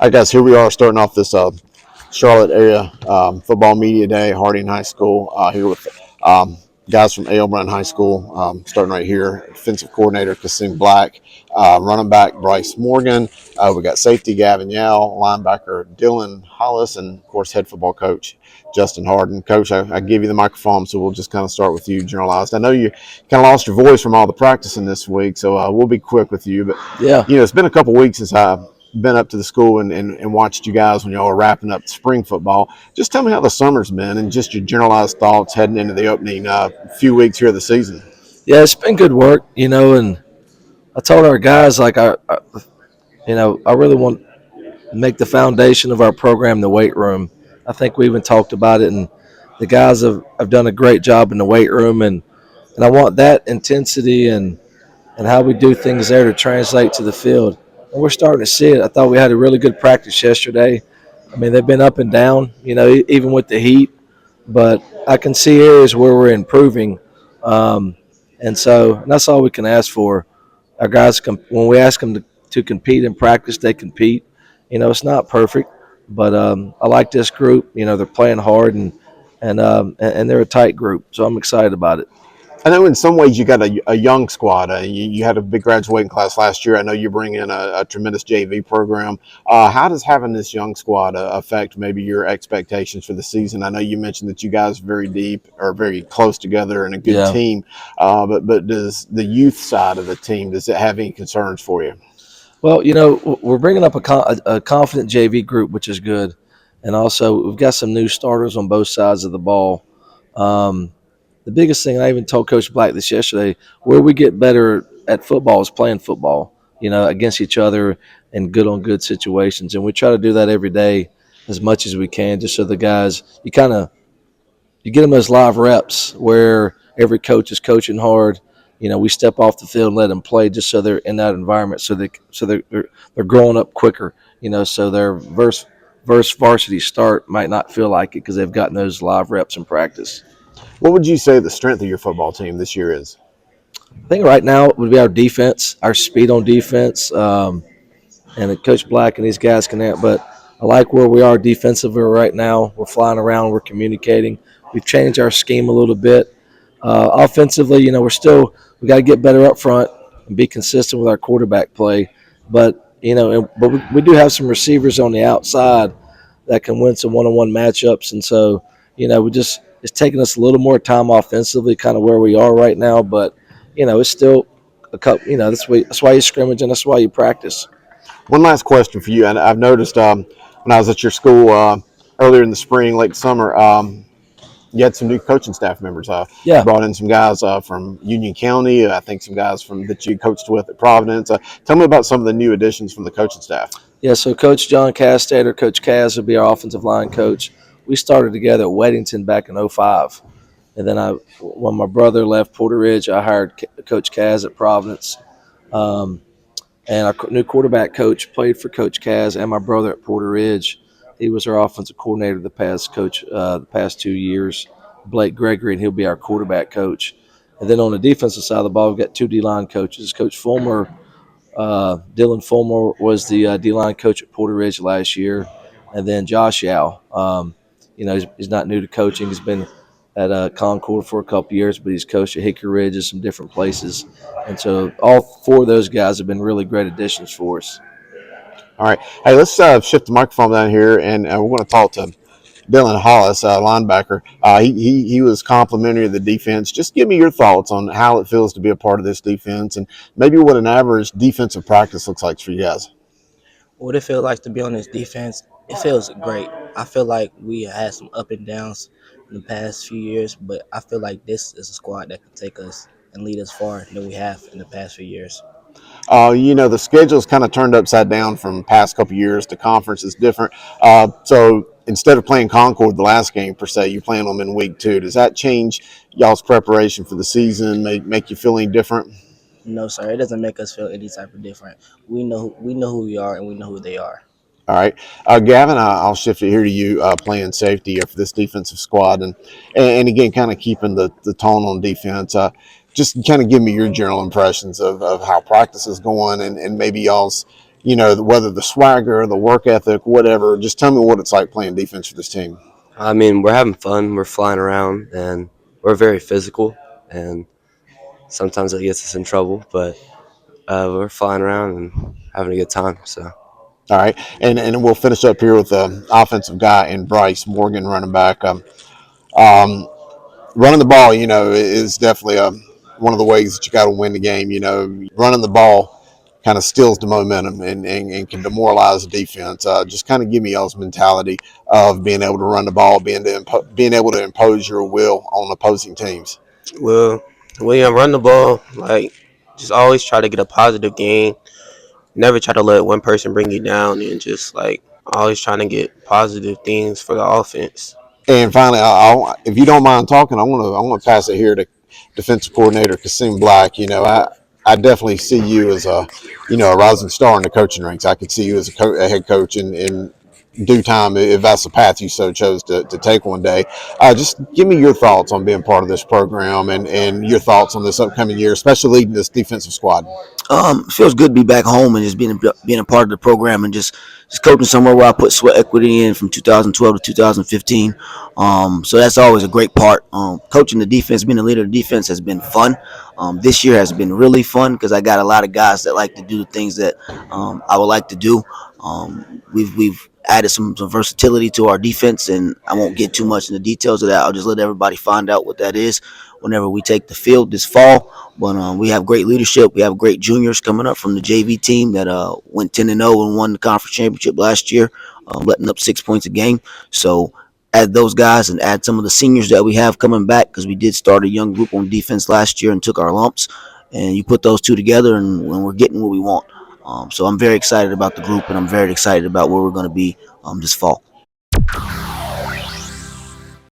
All right, guys, here we are starting off this Charlotte area football media day, Harding High School, here with guys from A.L. Brown High School, starting right here. Defensive coordinator, Kasim Black, running back, Bryce Morgan. We got safety, Gavin Yao, linebacker, Dylan Hollis, and, of course, head football coach, Justin Hardin. Coach, I give you the microphone, so we'll just kind of start with you, generalized. I know you kind of lost your voice from all the practicing this week, so we'll be quick with you. But, Yeah, it's been a couple weeks since I've been up to the school and watched you guys when y'all were wrapping up spring football. Just tell me how the summer's been and just your generalized thoughts heading into the opening few weeks here of the season. yeah, it's been good work, and I told our guys like I really want to make the foundation of our program the weight room. I think we even talked about it, and the guys have done a great job in the weight room, and I want that intensity and how we do things there to translate to the field. And we're starting to see it. I thought we had a really good practice yesterday. I mean, they've been up and down, even with the heat, but I can see areas where we're improving. Um, and that's all we can ask for. Our guys, when we ask them to compete in practice, they compete. It's not perfect, but I like this group. They're playing hard and they're a tight group, so I'm excited about it. I know in some ways you got a young squad. You had a big graduating class last year. I know you bring in a tremendous JV program. How does having this young squad affect maybe your expectations for the season? I know you mentioned that you guys are very deep or very close together and a good Yeah. team. But does the youth side of the team, does it have any concerns for you? Well, we're bringing up a confident JV group, which is good, and also we've got some new starters on both sides of the ball. Um, the biggest thing, I even told Coach Black this yesterday, where we get better at football is playing football, against each other in good on good situations, and we try to do that every day as much as we can, just so the guys you get them those live reps where every coach is coaching hard. We step off the field and let them play just so they're in that environment, so they're growing up quicker. So their verse varsity start might not feel like it because they've gotten those live reps in practice. What would you say the strength of your football team this year is? I think right now it would be our defense, our speed on defense, and Coach Black and these guys can. But I like where we are defensively right now. We're flying around, we're communicating. We've changed our scheme a little bit. Offensively, we got to get better up front and be consistent with our quarterback play. But we do have some receivers on the outside that can win some one-on-one matchups, and so we just it's taking us a little more time offensively, kind of where we are right now. But it's still a couple. That's why you scrimmage and that's why you practice. One last question for you. And I've noticed when I was at your school earlier in the spring, late summer, you had some new coaching staff members. You Yeah, brought in some guys from Union County. I think some guys from that you coached with at Providence. Tell me about some of the new additions from the coaching staff. yeah. So Coach John Castater, Coach Kaz will be our offensive line coach. We started together at Weddington back in '05. And then when my brother left Porter Ridge, I hired Coach Kaz at Providence. Um, and our new quarterback coach played for Coach Kaz and my brother at Porter Ridge. He was our offensive coordinator the past 2 years. Blake Gregory, and he'll be our quarterback coach. And then on the defensive side of the ball, we've got two D-line coaches. Coach Fulmer, Dylan Fulmer was the D-line coach at Porter Ridge last year. And then Josh Yao, he's not new to coaching. He's been at Concord for a couple years, but he's coached at Hickory Ridge and some different places. And so all four of those guys have been really great additions for us. All right. Hey, let's shift the microphone down here, and we're going to talk to Dylan Hollis, linebacker. He was complimentary of the defense. Just give me your thoughts on how it feels to be a part of this defense, and maybe what an average defensive practice looks like for you guys. What it feels like to be on this defense, it feels great. I feel like we had some up and downs in the past few years, but I feel like this is a squad that can take us and lead us far than we have in the past few years. The schedule's kind of turned upside down from past couple years. The conference is different. So instead of playing Concord the last game per se, you playing them in week 2. Does that change y'all's preparation for the season? Make you feel any different? No, sir, it doesn't make us feel any type of different. We know who we are and we know who they are. All right, Gavin, I'll shift it here to you, playing safety for this defensive squad, and again, kind of keeping the tone on defense. Just kind of give me your general impressions of how practice is going, and maybe y'all's whether the swagger, the work ethic, whatever. Just tell me what it's like playing defense for this team. I mean, we're having fun. We're flying around, and we're very physical. And sometimes it gets us in trouble, but we're flying around and having a good time. So All right, and we'll finish up here with the offensive guy in Bryce Morgan, running back. Um, Running the ball, is definitely one of the ways that you got to win the game. Running the ball kind of steals the momentum and can demoralize the defense. Just kind of give me y'all's mentality of being able to run the ball, being able to impose your will on opposing teams. Well, when you run the ball, like just always try to get a positive gain. Never try to let one person bring you down, and just like always trying to get positive things for the offense. And finally, if you don't mind talking, I want to pass it here to defensive coordinator Kasim Black. I definitely see you as a rising star in the coaching ranks. I could see you as a head coach in due time if that's the path you so chose to take one day. Just give me your thoughts on being part of this program and your thoughts on this upcoming year, especially leading this defensive squad. It feels good to be back home and just being a part of the program and just coaching somewhere where I put sweat equity in from 2012 to 2015. So that's always a great part. Coaching the defense, being a leader of the defense has been fun. This year has been really fun because I got a lot of guys that like to do the things that I would like to do. We've added some versatility to our defense, and I won't get too much in the details of that. I'll just let everybody find out what that is whenever we take the field this fall. But we have great leadership. We have great juniors coming up from the JV team that went 10-0 and won the conference championship last year, letting up 6 points a game. So add those guys and add some of the seniors that we have coming back because we did start a young group on defense last year and took our lumps. And you put those two together, and we're getting what we want. So I'm very excited about the group, and I'm very excited about where we're going to be this fall.